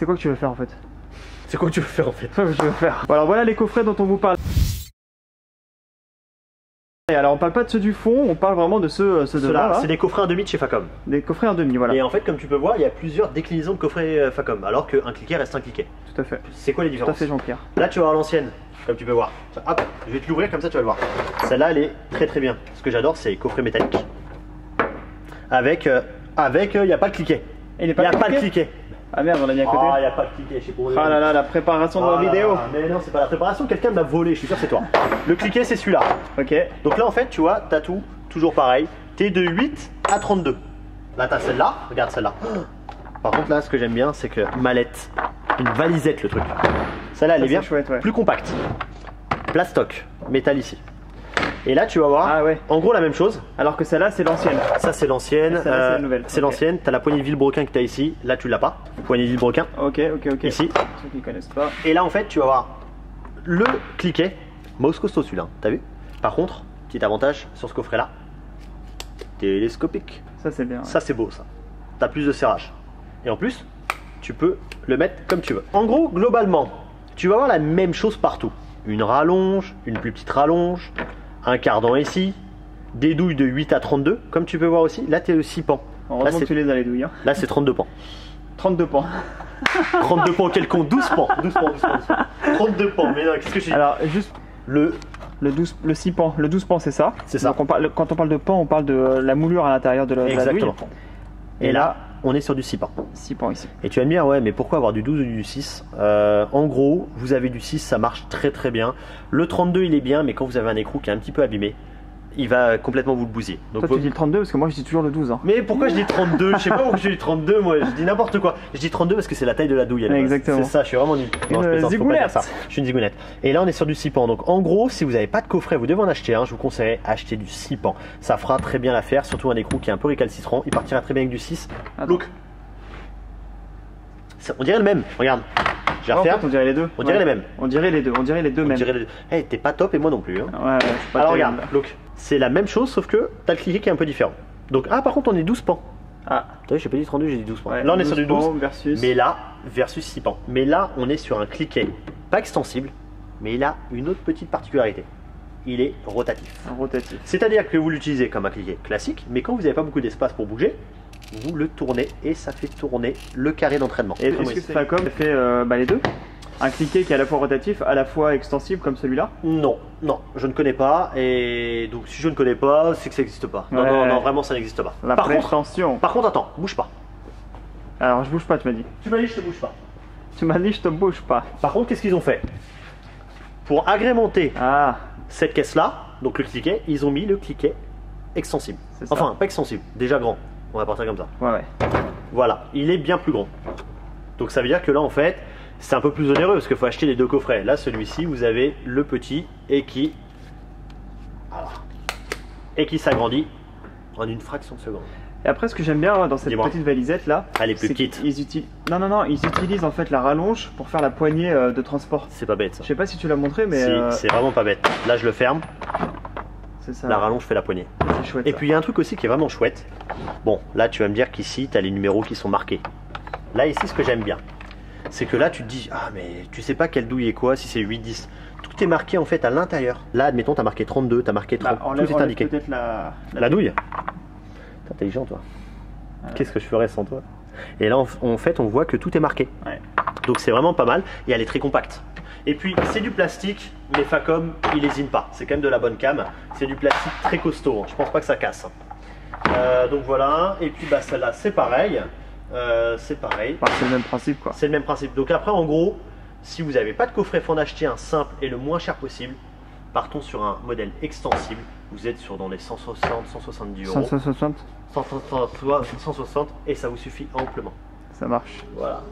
quoi que tu veux faire en fait? C'est quoi que tu veux faire en fait? C'est quoi que tu veux faire? Bon, alors voilà les coffrets dont on vous parle. Et alors on parle pas de ceux du fond, on parle vraiment de ceux de là. C'est des coffrets 1,5 de chez Facom. Des coffrets 1,5, voilà. Et en fait, comme tu peux voir, il y a plusieurs déclinaisons de coffrets Facom, alors qu'un cliquet reste un cliquet. Tout à fait. C'est quoi les Tout différences? à fait Jean-Pierre. Là, tu vas voir l'ancienne, comme tu peux voir. Hop, je vais te l'ouvrir comme ça, tu vas le voir. Celle-là, elle est très bien. Ce que j'adore, c'est les coffrets métalliques. Avec, il n'y a pas de cliquet. Il n'y a pas de cliquet. Ah merde, on l'a mis à côté. Ah, il n'y a pas de cliquet, je sais pas. Ah là là, la préparation de la vidéo. Mais non, c'est pas la préparation, quelqu'un me l'a volé, je suis sûr que c'est toi. Le cliquet, c'est celui-là. Ok. Donc là, en fait, tu vois, t'as tout, toujours pareil. T'es de 8 à 32. Là, t'as celle-là, regarde celle-là. Par contre, là, ce que j'aime bien, c'est que mallette, une valisette, le truc. Celle-là, elle est bien chouette, ouais. plus compacte. Plastoc, métal ici. Et là, tu vas voir, ah ouais. En gros, la même chose. Alors que celle-là, c'est l'ancienne. Ça, c'est l'ancienne. C'est la nouvelle. C'est l'ancienne. T'as la poignée de vilebrequin que t'as ici. Là, tu l'as pas. Poignée de vilebrequin. Ok. Ici. Ceux qui connaissent pas. Et là, en fait, tu vas voir le cliquet. Mouse costaud celui-là, t'as vu? Par contre, petit avantage sur ce coffret-là, télescopique. Ça, c'est bien. Ouais. Ça, c'est beau, ça. T'as plus de serrage. Et en plus, tu peux le mettre comme tu veux. En gros, globalement, tu vas avoir la même chose partout. Une rallonge, une plus petite rallonge, un cardan ici, des douilles de 8 à 32, comme tu peux voir aussi. Là, tu es 6 pans. Heureusement que tu les as les douilles. Hein. Là, c'est 32 pans. 32 pans. 32 pans, quel con? 12 pans. 12 pans. 32 pans. Mais non, qu'est-ce que je dis? Alors, juste le 6 pans. Le 12 pans, c'est ça. C'est ça. Donc, quand on parle de pan, on parle de la moulure à l'intérieur de la douille. Exactement. Et là, on est sur du 6 pans. 6 pans ici. Et tu vas me dire, ouais, mais pourquoi avoir du 12 ou du 6? En gros, vous avez du 6, ça marche très bien. Le 32, il est bien, mais quand vous avez un écrou qui est un petit peu abîmé, il va complètement vous le bousiller. Donc, toi, tu dis le 32 parce que moi, je dis toujours le 12. Hein. Mais pourquoi je dis 32? Je sais pas pourquoi je dis 32, moi, je dis n'importe quoi. Je dis 32 parce que c'est la taille de la douille. Exactement. C'est ça, je suis vraiment nul. Non, je plaisante, faut pas dire ça. Je suis une zigounette. Et là, on est sur du 6 pans. Donc, en gros, si vous n'avez pas de coffret, vous devez en acheter un. Je vous conseillerais acheter du 6 pans. Ça fera très bien l'affaire, surtout un écrou qui est un peu récalcitrant. Il partira très bien avec du 6. Look. On dirait le même, regarde. Je vais refaire. En fait, on dirait les deux. On dirait les mêmes. On dirait les deux même. Hey, t'es pas top et moi non plus. Hein. Ouais, je suis pas alors regarde, look. C'est la même chose sauf que t'as le cliquet qui est un peu différent. Donc, ah, par contre, on est 12 pans. Ah. T'as vu, j'ai pas dit 32, j'ai dit 12 pans. Ouais, là, on est sur du 12. Versus... Mais là, versus 6 pans. Mais là, on est sur un cliquet pas extensible, mais il a une autre petite particularité. Il est rotatif. Rotatif. C'est-à-dire que vous l'utilisez comme un cliquet classique, mais quand vous n'avez pas beaucoup d'espace pour bouger, vous le tournez et ça fait tourner le carré d'entraînement. Et est-ce que Facom fait les deux? Un cliquet qui est à la fois rotatif, à la fois extensible comme celui-là? Non, je ne connais pas. Et donc si je ne connais pas, c'est que ça n'existe pas. Non, vraiment ça n'existe pas. La prétention. Par contre, attends, bouge pas. Alors je bouge pas, tu m'as dit. Tu m'as dit je te bouge pas. Tu m'as dit je te bouge pas. Par contre, qu'est-ce qu'ils ont fait? Pour agrémenter cette caisse-là, donc le cliquet, ils ont mis le cliquet extensible. Enfin, pas extensible, déjà grand. On va partir comme ça. Ouais. Voilà, il est bien plus grand. Donc ça veut dire que là, en fait, c'est un peu plus onéreux parce qu'il faut acheter les deux coffrets. Là, celui-ci, vous avez le petit et qui s'agrandit en une fraction de seconde. Et après, ce que j'aime bien dans cette petite valisette là, elle est plus petite. Ils utilisent en fait la rallonge pour faire la poignée de transport. C'est pas bête ça. Je sais pas si tu l'as montré, mais si, c'est vraiment pas bête. Là, je le ferme. C'est ça. La rallonge fait la poignée. C'est chouette. Et puis il y a un truc aussi qui est vraiment chouette. Bon, là, tu vas me dire qu'ici, tu as les numéros qui sont marqués. Là, ici, ce que j'aime bien, c'est que là, tu te dis, ah, mais tu sais pas quelle douille est quoi, si c'est 8, 10. Tout est marqué en fait à l'intérieur. Là, admettons, tu as marqué 32, tu as marqué 30. Tout est indiqué. Peut-être la douille. T'es intelligent, toi. Qu'est-ce que je ferais sans toi? Et là, en fait, on voit que tout est marqué. Ouais. Donc, c'est vraiment pas mal. Et elle est très compacte. Et puis, c'est du plastique, mais Facom, il lésine pas. C'est quand même de la bonne cam. C'est du plastique très costaud. Je pense pas que ça casse. Donc voilà. Et puis, bah, celle-là, c'est pareil. C'est pareil. C'est le même principe, quoi. C'est le même principe. Donc après, en gros, si vous n'avez pas de coffret, il faut en acheter un simple et le moins cher possible. Partons sur un modèle extensible. Vous êtes sur dans les 160, 170 euros. 160 160 et ça vous suffit amplement. Ça marche. Voilà.